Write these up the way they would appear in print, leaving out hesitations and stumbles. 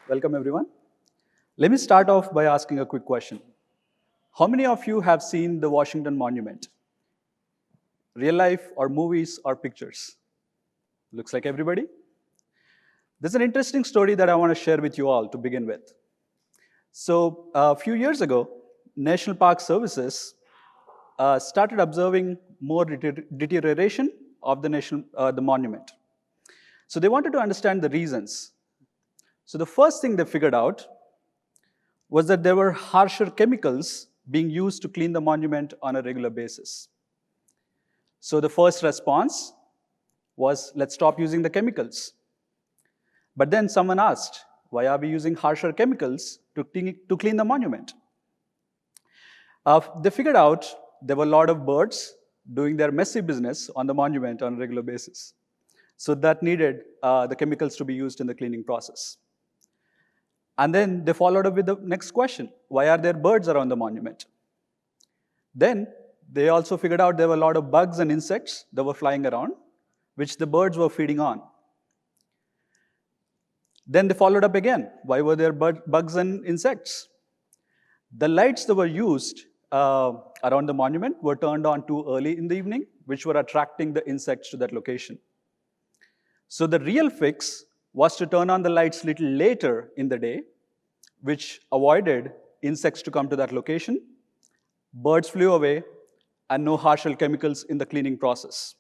Welcome, everyone. Let me start off by asking a quick question. How many of you have seen the Washington Monument? Real life or movies or pictures? Looks like everybody. There's an interesting story that I want to share with you all to begin with. So a few years ago, National Park Services started observing more deterioration of the monument. So they wanted to understand the reasons. So the first thing they figured out was that there were harsher chemicals being used to clean the monument on a regular basis. So the first response was, let's stop using the chemicals. But then someone asked, why are we using harsher chemicals to clean the monument? They figured out there were a lot of birds doing their messy business on the monument on a regular basis. So that needed the chemicals to be used in the cleaning process. And then they followed up with the next question, why are there birds around the monument? Then they also figured out there were a lot of bugs and insects that were flying around, which the birds were feeding on. Then they followed up again, why were there bugs and insects? The lights that were used around the monument were turned on too early in the evening, which were attracting the insects to that location. So the real fix was to turn on the lights a little later in the day, which avoided insects to come to that location, birds flew away, and no harsher chemicals in the cleaning process.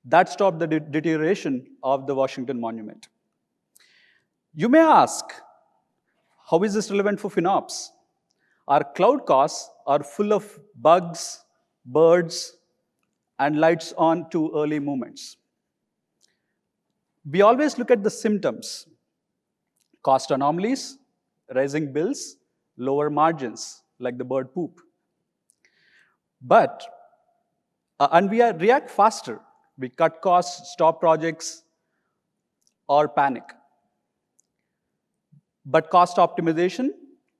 That stopped the deterioration of the Washington Monument. You may ask, how is this relevant for FinOps? Our cloud costs are full of bugs, birds, and lights on too early movements. We always look at the symptoms, cost anomalies, rising bills, lower margins, like the bird poop. And we react faster. We cut costs, stop projects, or panic. But cost optimization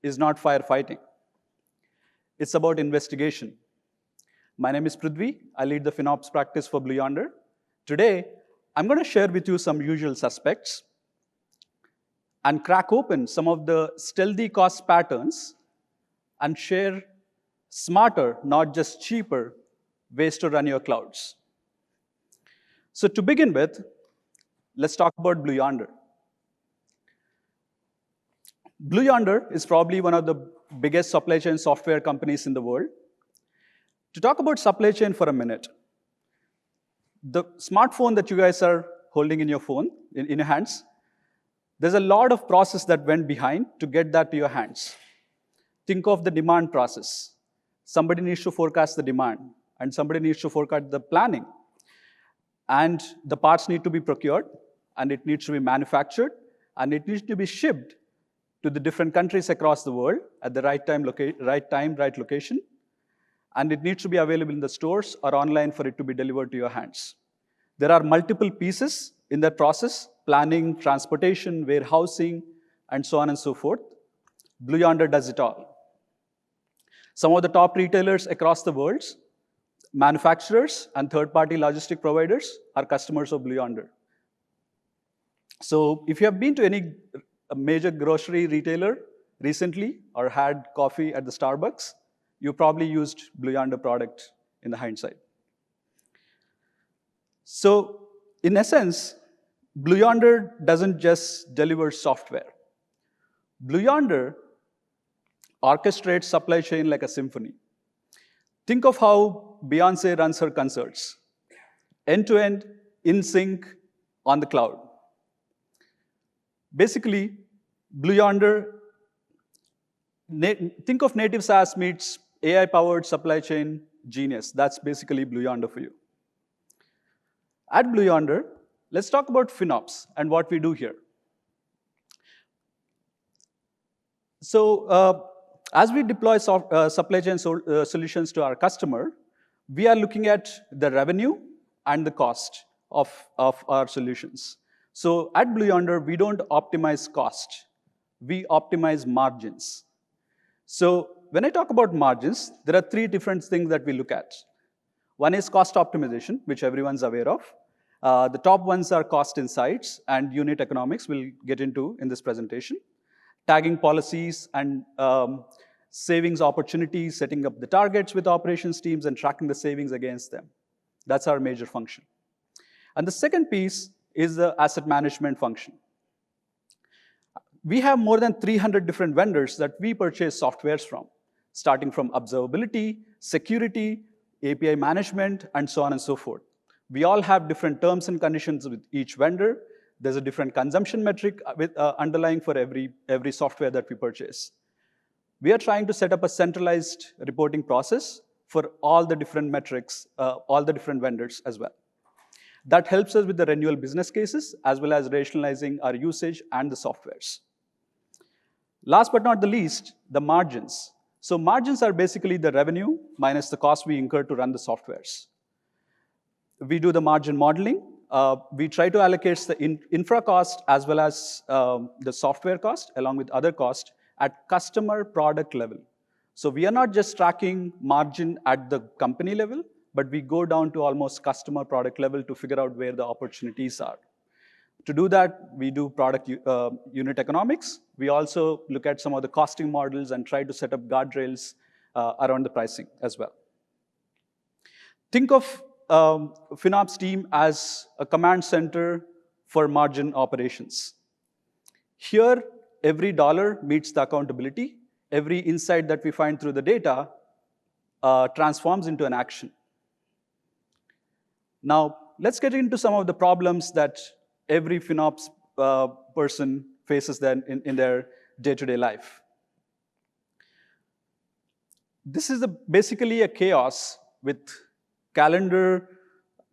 is not firefighting. It's about investigation. My name is Prudhvi. I lead the FinOps practice for Yonder. Today, I'm going to share with you some usual suspects and crack open some of the stealthy cost patterns and share smarter, not just cheaper, ways to run your clouds. So to begin with, let's talk about Yonder. Yonder is probably one of the biggest supply chain software companies in the world. To talk about supply chain for a minute, the smartphone that you guys are holding in your phone, in your hands, there's a lot of process that went behind to get that to your hands. Think of the demand process. Somebody needs to forecast the demand, and somebody needs to forecast the planning. And the parts need to be procured, and it needs to be manufactured, and it needs to be shipped to the different countries across the world at the right time, right location. And it needs to be available in the stores or online for it to be delivered to your hands. There are multiple pieces in that process, planning, transportation, warehousing, and so on and so forth. Yonder does it all. Some of the top retailers across the world, manufacturers and third-party logistic providers are customers of Yonder. So if you have been to any major grocery retailer recently or had coffee at the Starbucks, you probably used Yonder product in the hindsight. So in essence, Yonder doesn't just deliver software. Yonder orchestrates supply chain like a symphony. Think of how Beyoncé runs her concerts. End-to-end, in sync, on the cloud. Basically, Yonder, think of native SaaS meets AI-powered supply chain genius. That's basically Yonder for you. At Yonder, let's talk about FinOps and what we do here. So as we deploy supply chain solutions to our customer, we are looking at the revenue and the cost of our solutions. So at Yonder, we don't optimize cost. We optimize margins. So when I talk about margins, there are three different things that we look at. One is cost optimization, which everyone's aware of. The top ones are cost insights and unit economics we'll get into in this presentation. tagging policies and savings opportunities, setting up the targets with operations teams and tracking the savings against them. That's our major function. And the second piece is the asset management function. We have more than 300 different vendors that we purchase softwares from, starting from observability, security, API management, and so on and so forth. We all have different terms and conditions with each vendor. There's a different consumption metric with underlying for every software that we purchase. We are trying to set up a centralized reporting process for all the different metrics, all the different vendors as well. That helps us with the renewal business cases, as well as rationalizing our usage and the softwares. Last but not the least, the margins. So margins are basically the revenue minus the cost we incur to run the softwares. We do the margin modeling. We try to allocate the infra cost as well as the software cost, along with other costs, at customer product level. So we are not just tracking margin at the company level, but we go down to almost customer product level to figure out where the opportunities are. To do that, we do product unit economics. We also look at some of the costing models and try to set up guardrails around the pricing as well. Think of FinOps team as a command center for margin operations. Here, every dollar meets the accountability. Every insight that we find through the data transforms into an action. Now, let's get into some of the problems that every FinOps person faces then in their day-to-day life. This is basically a chaos with calendar,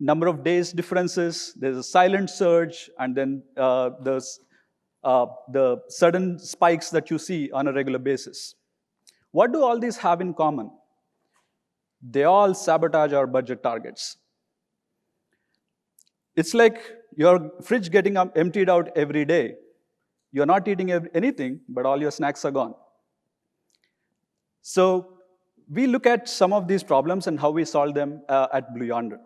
number of days differences. There's a silent surge, and then there's the sudden spikes that you see on a regular basis. What do all these have in common? They all sabotage our budget targets. It's like your fridge getting emptied out every day. You're not eating anything, but all your snacks are gone. So we look at some of these problems and how we solve them at Blue Yonder.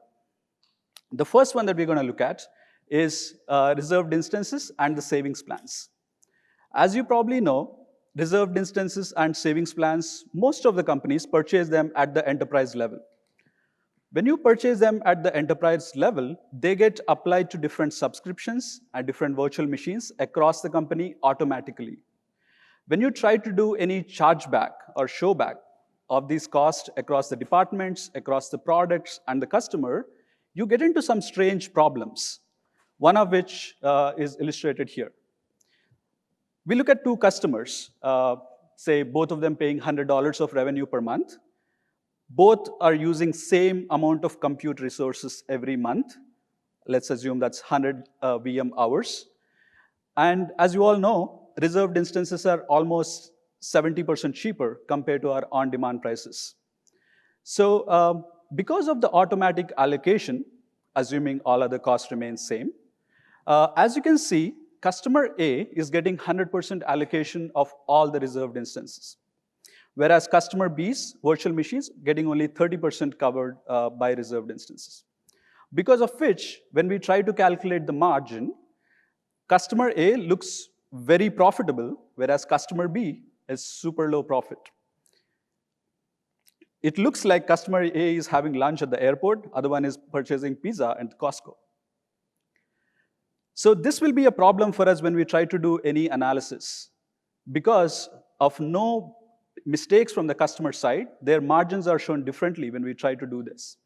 The first one that we're going to look at is reserved instances and the savings plans. As you probably know, reserved instances and savings plans, most of the companies purchase them at the enterprise level. When you purchase them at the enterprise level, they get applied to different subscriptions and different virtual machines across the company automatically. When you try to do any chargeback or showback of these costs across the departments, across the products, and the customer, you get into some strange problems, one of which is illustrated here. We look at two customers, say both of them paying $100 of revenue per month. Both are using same amount of compute resources every month. Let's assume that's 100 VM hours. And as you all know, reserved instances are almost 70% cheaper compared to our on-demand prices. So because of the automatic allocation, assuming all other costs remain same, as you can see, customer A is getting 100% allocation of all the reserved instances, whereas customer B's virtual machines getting only 30% covered by reserved instances. Because of which, when we try to calculate the margin, customer A looks very profitable, whereas customer B is super low profit. It looks like customer A is having lunch at the airport, other one is purchasing pizza at Costco. So this will be a problem for us when we try to do any analysis. Because of no mistakes from the customer side, their margins are shown differently when we try to do this.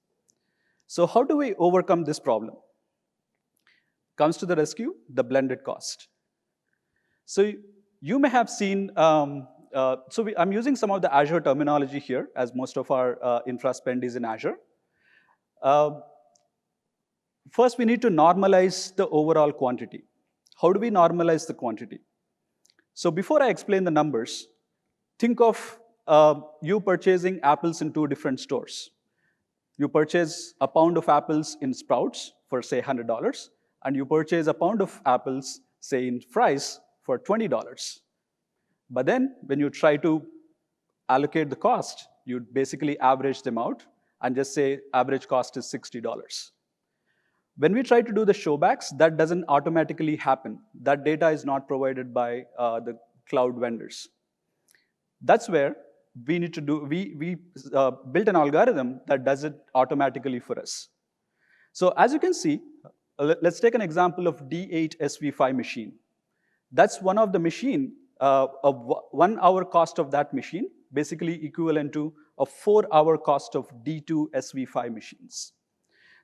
So how do we overcome this problem? Comes to the rescue, the blended cost. So you may have seen, I'm using some of the Azure terminology here, as most of our infra spend is in Azure. First, we need to normalize the overall quantity. How do we normalize the quantity? So before I explain the numbers, think of you purchasing apples in two different stores. You purchase a pound of apples in Sprouts for, say, $100, and you purchase a pound of apples, say, in Fry's for $20. But then, when you try to allocate the cost, you basically average them out and just say average cost is $60. When we try to do the showbacks, that doesn't automatically happen. That data is not provided by the cloud vendors. That's where we need to do, we built an algorithm that does it automatically for us. So as you can see, let's take an example of D8 SV5 machine. That's one of the machine, of 1 hour cost of that machine, basically equivalent to a 4-hour cost of D2 SV5 machines.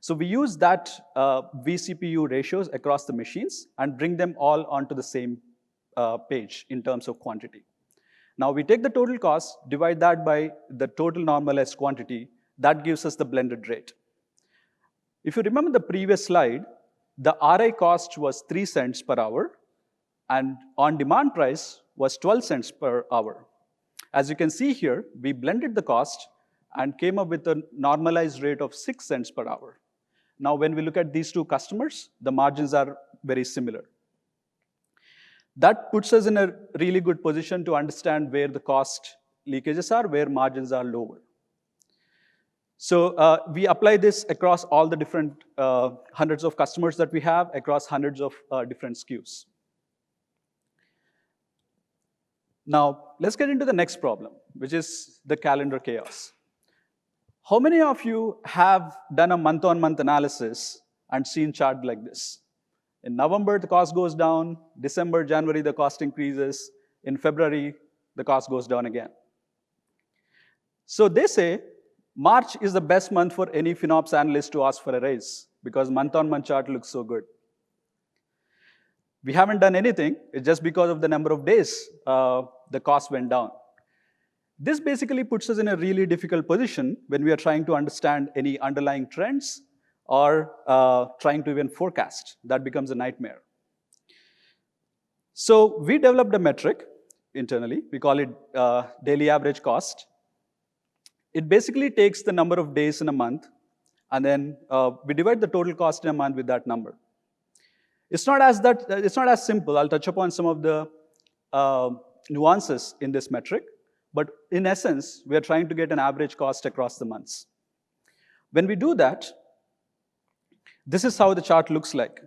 So we use that vCPU ratios across the machines and bring them all onto the same page in terms of quantity. Now we take the total cost, divide that by the total normalized quantity, that gives us the blended rate. If you remember the previous slide, the RI cost was 3 cents per hour, and on-demand price was 12 cents per hour. As you can see here, we blended the cost and came up with a normalized rate of 6 cents per hour. Now, when we look at these two customers, the margins are very similar. That puts us in a really good position to understand where the cost leakages are, where margins are lower. So we apply this across all the different hundreds of customers that we have, across hundreds of different SKUs. Now, let's get into the next problem, which is the calendar chaos. How many of you have done a month-on-month analysis and seen chart like this? In November, the cost goes down. December, January, the cost increases. In February, the cost goes down again. So they say March is the best month for any FinOps analyst to ask for a raise because month-on-month chart looks so good. We haven't done anything. It's just because of the number of days the cost went down. This basically puts us in a really difficult position when we are trying to understand any underlying trends or trying to even forecast. That becomes a nightmare. So we developed a metric internally. We call it daily average cost. It basically takes the number of days in a month, and then we divide the total cost in a month with that number. It's not as simple. I'll touch upon some of the nuances in this metric. But in essence, we are trying to get an average cost across the months. When we do that, this is how the chart looks like.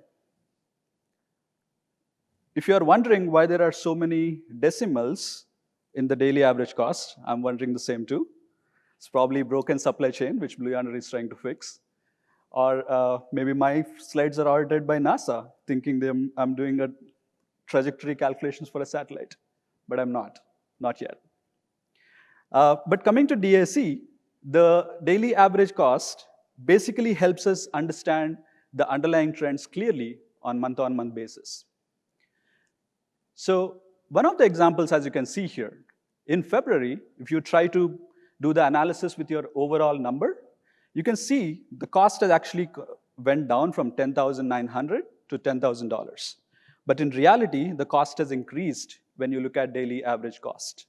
If you are wondering why there are so many decimals in the daily average cost, I'm wondering the same too. It's probably broken supply chain, which Yonder is trying to fix. Or maybe my slides are audited by NASA, thinking I'm doing a trajectory calculations for a satellite. But I'm not yet. But coming to DAC, the daily average cost basically helps us understand the underlying trends clearly on month-on-month basis. So one of the examples, as you can see here, in February, if you try to do the analysis with your overall number, you can see the cost has actually went down from $10,900 to $10,000. But in reality, the cost has increased when you look at daily average cost.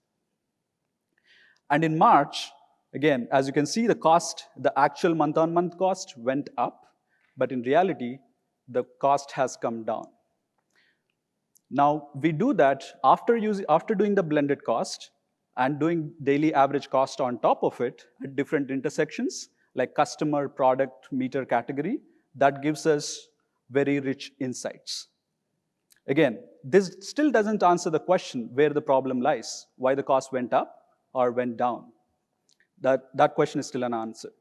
And in March, again, as you can see, the cost, the actual month-on-month cost went up, but in reality, the cost has come down. Now, we do that after doing the blended cost and doing daily average cost on top of it at different intersections, like customer, product, meter category. That gives us very rich insights. Again, this still doesn't answer the question where the problem lies, why the cost went up or went down. That question is still unanswered.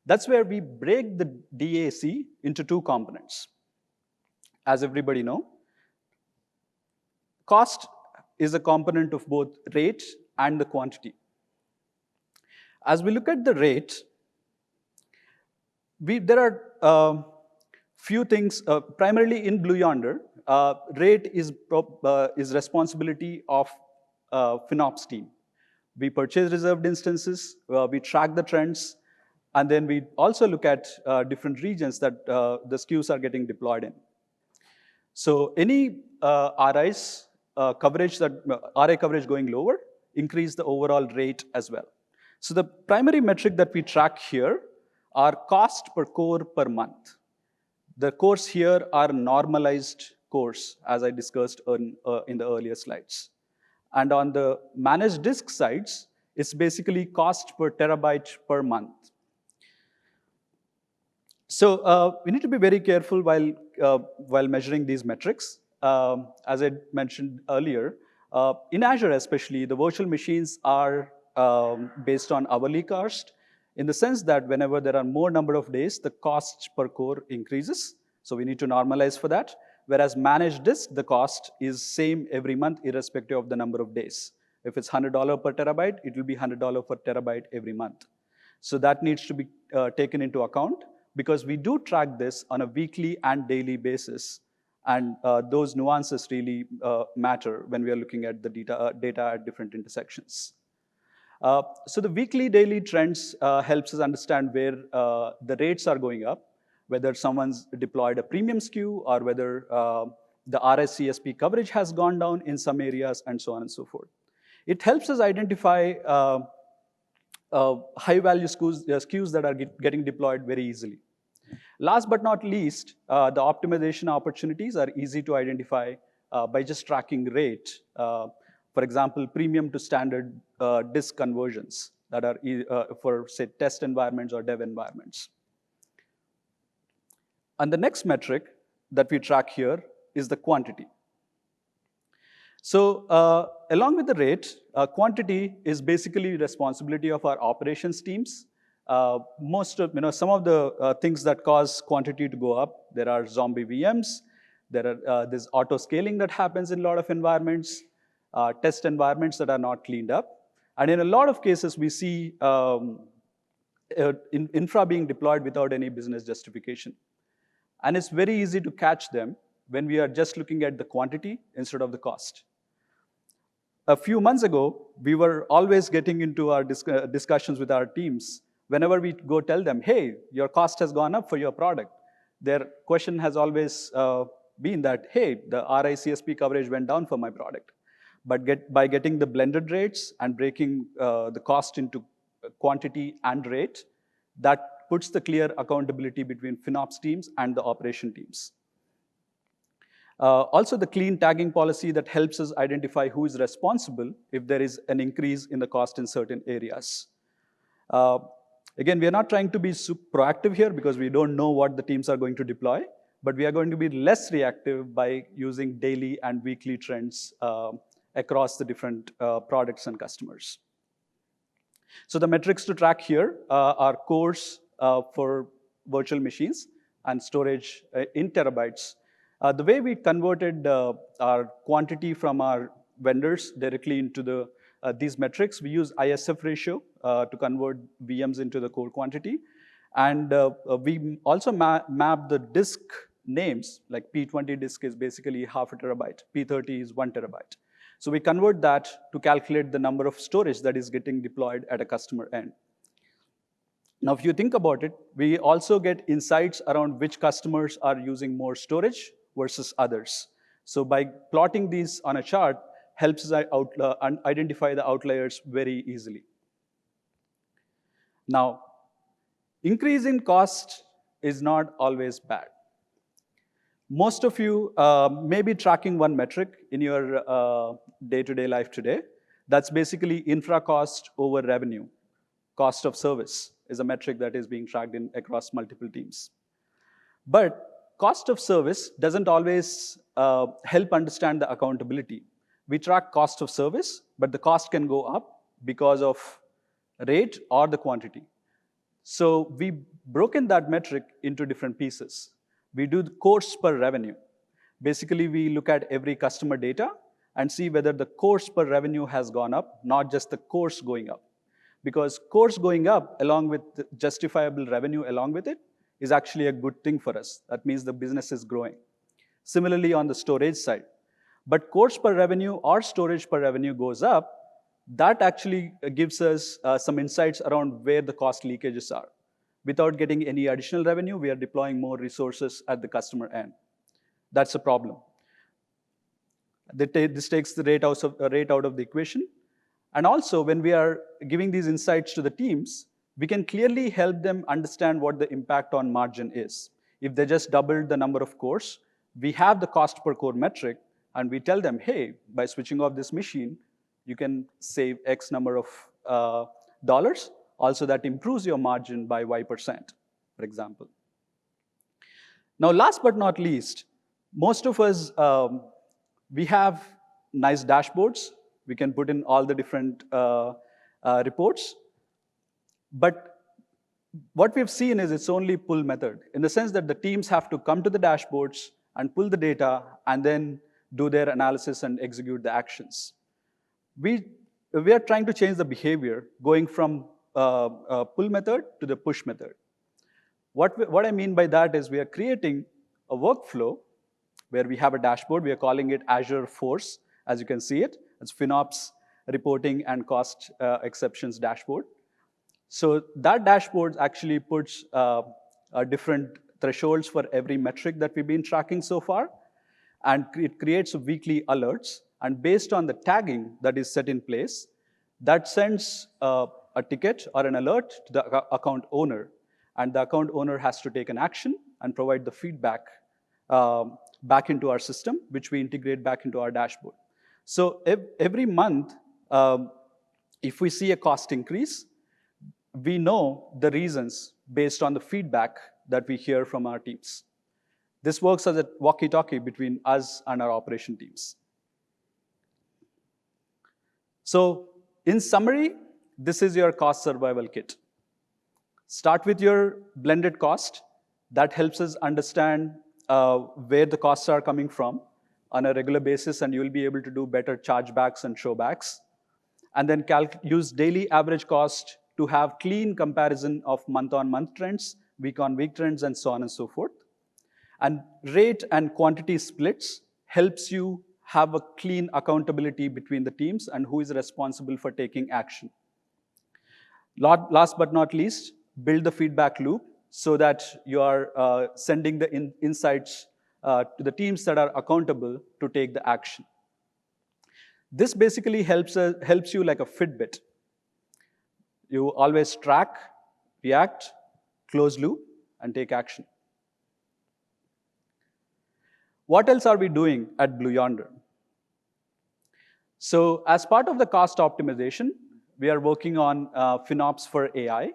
That's where we break the DAC into two components. As everybody knows, cost is a component of both rate and the quantity. As we look at the rate, there are few things, primarily in Yonder, rate is responsibility of FinOps team. We purchase reserved instances, we track the trends, and then we also look at different regions that the SKUs are getting deployed in. So any RIs coverage RI coverage going lower, increase the overall rate as well. So the primary metric that we track here are cost per core per month. The cores here are normalized cores, as I discussed in the earlier slides. And on the managed disk sides, it's basically cost per terabyte per month. So we need to be very careful while measuring these metrics. As I mentioned earlier, In Azure especially, the virtual machines are based on hourly cost, in the sense that whenever there are more number of days, the cost per core increases. So we need to normalize for that. Whereas managed disk, the cost is same every month, irrespective of the number of days. If it's $100 per terabyte, it will be $100 per terabyte every month. So that needs to be taken into account, because we do track this on a weekly and daily basis. And those nuances really matter when we are looking at the data at different intersections. So the weekly, daily trends helps us understand where the rates are going up, whether someone's deployed a premium SKU, or whether the RSCSP coverage has gone down in some areas, and so on and so forth. It helps us identify high-value SKUs that are getting deployed very easily. Last but not least, the optimization opportunities are easy to identify by just tracking rate. For example, premium to standard disk conversions that are for, say, test environments or dev environments. And the next metric that we track here is the quantity. So along with the rate, quantity is basically responsibility of our operations teams. Some of the things that cause quantity to go up, there are zombie VMs, there's auto scaling that happens in a lot of environments, test environments that are not cleaned up. And in a lot of cases, we see infra being deployed without any business justification. And it's very easy to catch them when we are just looking at the quantity instead of the cost. A few months ago, we were always getting into our discussions with our teams. Whenever we go tell them, hey, your cost has gone up for your product, their question has always been that, hey, the RICSP coverage went down for my product. But by getting the blended rates and breaking the cost into quantity and rate, that puts the clear accountability between FinOps teams and the operation teams. Also, the clean tagging policy that helps us identify who is responsible if there is an increase in the cost in certain areas. Again, we are not trying to be super proactive here, because we don't know what the teams are going to deploy, but we are going to be less reactive by using daily and weekly trends across the different products and customers. So the metrics to track here are cores for virtual machines and storage in terabytes. The way we converted our quantity from our vendors directly into these metrics, we use ISF ratio to convert VMs into the core quantity. And we also map the disk names, like P20 disk is basically half a terabyte, P30 is 1 terabyte. So we convert that to calculate the number of storage that is getting deployed at a customer end. Now, if you think about it, we also get insights around which customers are using more storage versus others. So by plotting these on a chart, helps us identify the outliers very easily. Now, increase in cost is not always bad. Most of you may be tracking one metric in your day-to-day life today. That's basically infra cost over revenue. Cost of service is a metric that is being tracked across multiple teams. But cost of service doesn't always help understand the accountability. We track cost of service, but the cost can go up because of rate or the quantity. So we've broken that metric into different pieces. We do the course per revenue. Basically, we look at every customer data and see whether the course per revenue has gone up, not just the course going up. Because course going up along with the justifiable revenue along with it is actually a good thing for us. That means the business is growing. Similarly, on the storage side. But course per revenue or storage per revenue goes up, that actually gives us some insights around where the cost leakages are. Without getting any additional revenue, we are deploying more resources at the customer end. That's a problem. This takes the rate out of the equation. And also, when we are giving these insights to the teams, we can clearly help them understand what the impact on margin is. If they just doubled the number of cores, we have the cost per core metric, and we tell them, hey, by switching off this machine, you can save X number of dollars. Also, that improves your margin by Y%, for example. Now, last but not least, most of us, we have nice dashboards. We can put in all the different reports. But what we've seen is it's only pull method, in the sense that the teams have to come to the dashboards and pull the data and then do their analysis and execute the actions. We are trying to change the behavior, going from pull method to the push method. What I mean by that is we are creating a workflow where we have a dashboard. We are calling it Azure Force, as you can see it. It's FinOps reporting and cost exceptions dashboard. So that dashboard actually puts different thresholds for every metric that we've been tracking so far, and it creates weekly alerts. And based on the tagging that is set in place, that sends a ticket or an alert to the account owner, and the account owner has to take an action and provide the feedback back into our system, which we integrate back into our dashboard. So every month, if we see a cost increase, we know the reasons based on the feedback that we hear from our teams. This works as a walkie-talkie between us and our operation teams. So in summary, this is your cost survival kit. Start with your blended cost. That helps us understand where the costs are coming from on a regular basis, and you'll be able to do better chargebacks and showbacks. And then use daily average cost to have clean comparison of month-on-month trends, week-on-week trends, and so on and so forth. And rate and quantity splits helps you have a clean accountability between the teams and who is responsible for taking action. Last but not least, build the feedback loop so that you are sending the insights to the teams that are accountable to take the action. This basically helps you like a Fitbit. You always track, react, close loop, and take action. What else are we doing at Blue Yonder? So as part of the cost optimization, we are working on FinOps for AI.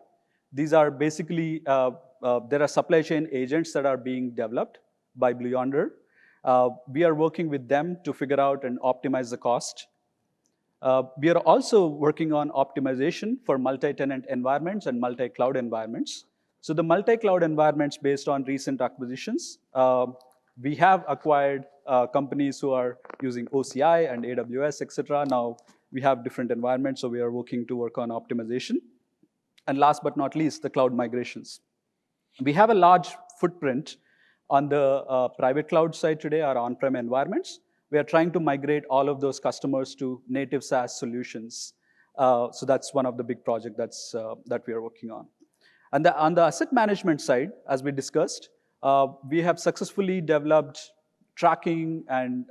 These are basically, there are supply chain agents that are being developed by Blue Yonder. We are working with them to figure out and optimize the cost. We are also working on optimization for multi-tenant environments and multi-cloud environments. So the multi-cloud environments, based on recent acquisitions, we have acquired companies who are using OCI and AWS, et cetera. Now we have different environments, so we are working to work on optimization. And last but not least, the cloud migrations. We have a large footprint on the private cloud side today, our on-prem environments. We are trying to migrate all of those customers to native SaaS solutions. So that's one of the big projects that we are working on. And on the asset management side, as we discussed, we have successfully developed tracking and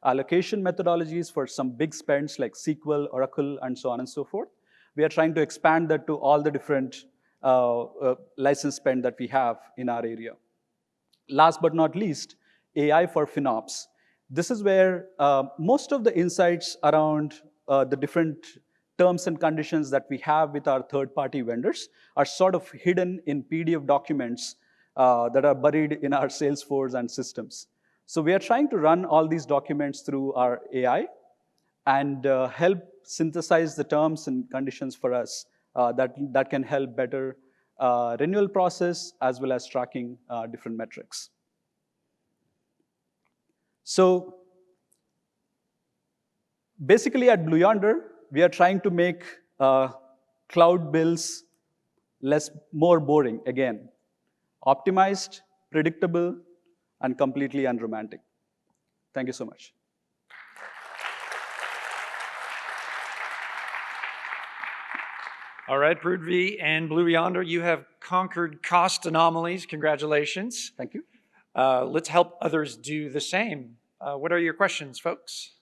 allocation methodologies for some big spends like SQL, Oracle, and so on and so forth. We are trying to expand that to all the different license spend that we have in our area. Last but not least, AI for FinOps. This is where most of the insights around the different terms and conditions that we have with our third-party vendors are sort of hidden in PDF documents that are buried in our Salesforce and systems. So we are trying to run all these documents through our AI and help synthesize the terms and conditions for us that can help better renewal process as well as tracking different metrics. So basically at Blue Yonder, we are trying to make cloud bills more boring again. Optimized, predictable, and completely unromantic. Thank you so much. All right, Prudhvi and Blue Yonder, you have conquered cost anomalies. Congratulations. Thank you. Let's help others do the same. What are your questions, folks?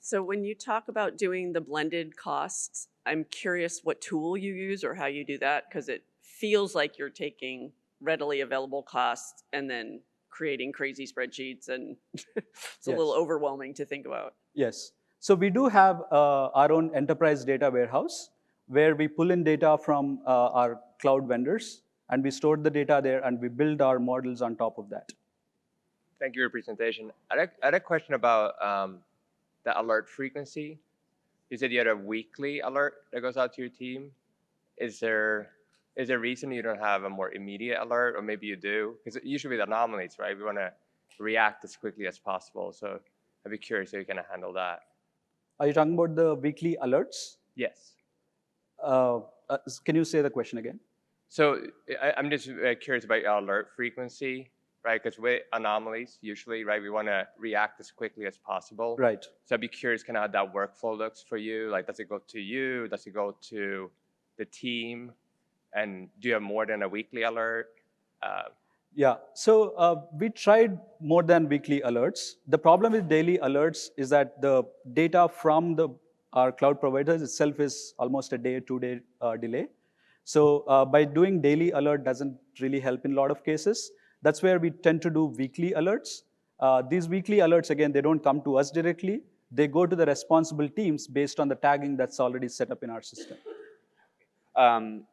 So when you talk about doing the blended costs, I'm curious what tool you use or how you do that, because it feels like you're taking readily available costs and then creating crazy spreadsheets, and it's a little overwhelming to think about. Yes. So we do have our own enterprise data warehouse where we pull in data from our cloud vendors, and we store the data there, and we build our models on top of that. Thank you for your presentation. I had a question about the alert frequency. You said you had a weekly alert that goes out to your team. Is there a reason you don't have a more immediate alert, or maybe you do? Because usually with anomalies, right, we want to react as quickly as possible. So I'd be curious how you kind of handle that. Are you talking about the weekly alerts? Yes. Can you say the question again? So I'm just curious about your alert frequency, right? Because with anomalies, usually, right, we want to react as quickly as possible. Right. So I'd be curious kind of how that workflow looks for you. Like, does it go to you? Does it go to the team? And do you have more than a weekly alert? Yeah, so we tried more than weekly alerts. The problem with daily alerts is that the data from our cloud providers itself is almost a day, 2-day delay. So by doing daily alert doesn't really help in a lot of cases. That's where we tend to do weekly alerts. These weekly alerts, again, they don't come to us directly. They go to the responsible teams based on the tagging that's already set up in our system.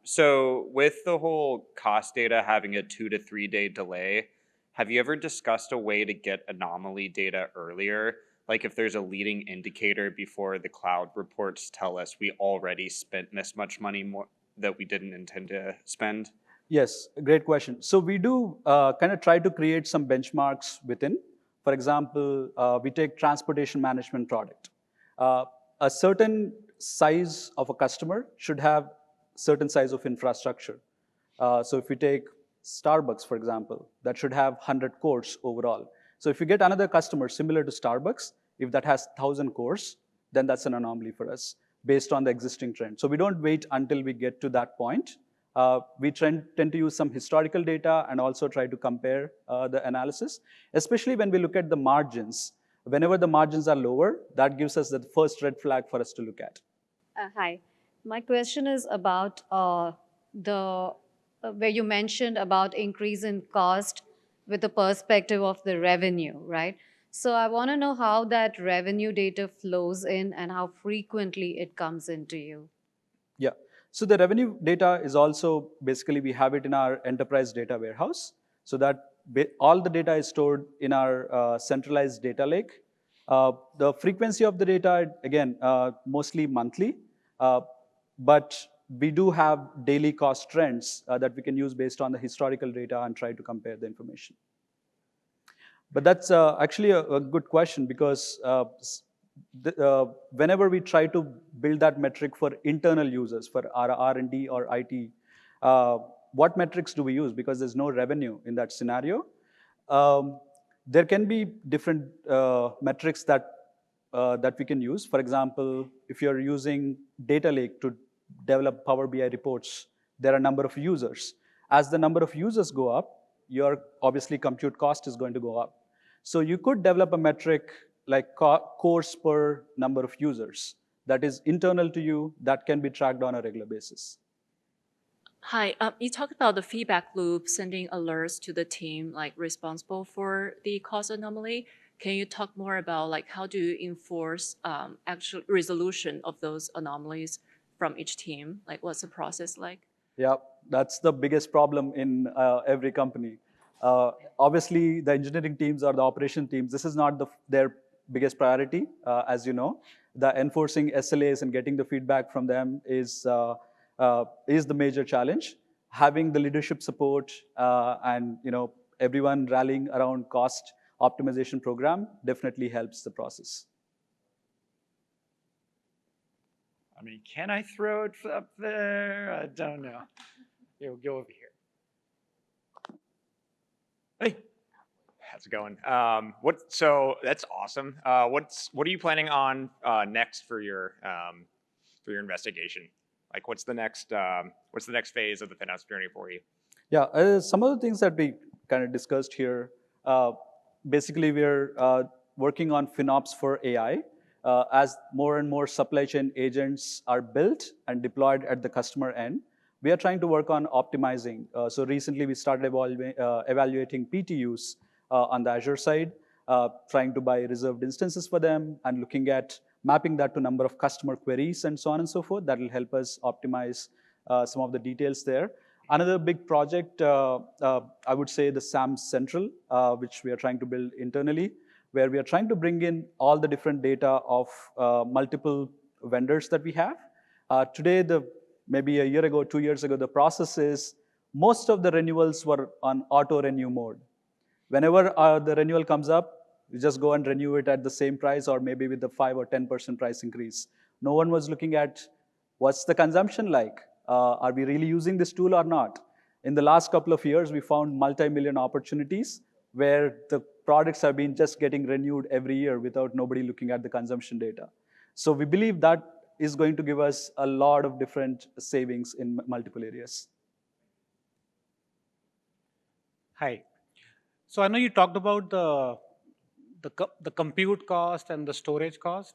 So with the whole cost data having a 2 to 3 day delay, have you ever discussed a way to get anomaly data earlier? Like if there's a leading indicator before the cloud reports tell us we already spent this much money more that we didn't intend to spend? Yes, great question. So we do kind of try to create some benchmarks within. For example, we take transportation management product. A certain size of a customer should have certain size of infrastructure. So if we take Starbucks, for example, that should have 100 cores overall. So if you get another customer similar to Starbucks, if that has 1,000 cores, then that's an anomaly for us based on the existing trend. So we don't wait until we get to that point. We tend to use some historical data and also try to compare the analysis, especially when we look at the margins. Whenever the margins are lower, that gives us the first red flag for us to look at. Hi. My question is about where you mentioned about increase in cost with the perspective of the revenue, right? So I want to know how that revenue data flows in and how frequently it comes into you. Yeah. So the revenue data is also basically we have it in our enterprise data warehouse. So that all the data is stored in our centralized data lake. The frequency of the data, again, mostly monthly. But we do have daily cost trends that we can use based on the historical data and try to compare the information. But that's actually a good question because whenever we try to build that metric for internal users, for our R&D or IT, what metrics do we use? Because there's no revenue in that scenario. There can be different metrics that we can use. For example, if you're using data lake to develop Power BI reports, there are a number of users. As the number of users go up, your obviously compute cost is going to go up. So you could develop a metric like cores per number of users that is internal to you that can be tracked on a regular basis. Hi, you talked about the feedback loop, sending alerts to the team like responsible for the cost anomaly. Can you talk more about like how do you enforce actual resolution of those anomalies from each team? Like what's the process like? Yeah, that's the biggest problem in every company. Obviously, the engineering teams or the operation teams, this is not their biggest priority, as you know. The enforcing SLAs and getting the feedback from them is the major challenge. Having the leadership support and everyone rallying around cost optimization program definitely helps the process. I mean, can I throw it up there? I don't know. Here, we'll go over here. Hey, how's it going? So that's awesome. What are you planning on next for your investigation? Like, what's the next phase of the FinOps journey for you? Yeah, some of the things that we kind of discussed here. Basically, we're working on FinOps for AI. As more and more supply chain agents are built and deployed at the customer end, we are trying to work on optimizing. So recently, we started evaluating PTUs on the Azure side, trying to buy reserved instances for them and looking at mapping that to number of customer queries and so on and so forth. That will help us optimize some of the details there. Another big project, I would say the SAM Central, which we are trying to build internally. where we are trying to bring in all the different data of multiple vendors that we have. Today, maybe a year ago, 2 years ago, the process is most of the renewals were on auto-renew mode. Whenever the renewal comes up, you just go and renew it at the same price or maybe with the 5 or 10% price increase. No one was looking at what's the consumption like? Are we really using this tool or not? In the last couple of years, we found multi-million opportunities where the products have been just getting renewed every year without nobody looking at the consumption data. So we believe that is going to give us a lot of different savings in multiple areas. Hi. So I know you talked about the compute cost and the storage cost,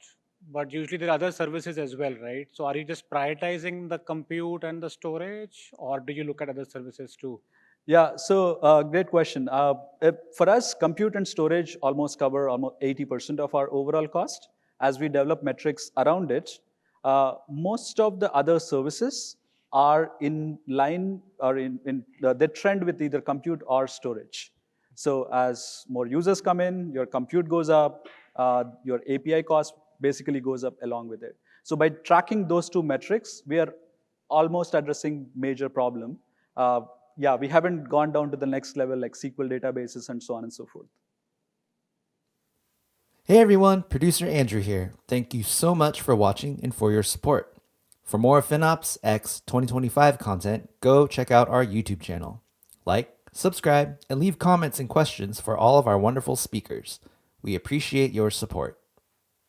but usually there are other services as well, right? So are you just prioritizing the compute and the storage, or do you look at other services too? Yeah, so great question. For us, compute and storage almost cover almost 80% of our overall cost. As we develop metrics around it, most of the other services are in line or they trend with either compute or storage. So as more users come in, your compute goes up, your API cost basically goes up along with it. So by tracking those two metrics, we are almost addressing major problem. Yeah, we haven't gone down to the next level like SQL databases and so on and so forth. Hey everyone, producer Andrew here. Thank you so much for watching and for your support. For more FinOps X 2025 content, go check out our YouTube channel. Like, subscribe, and leave comments and questions for all of our wonderful speakers. We appreciate your support.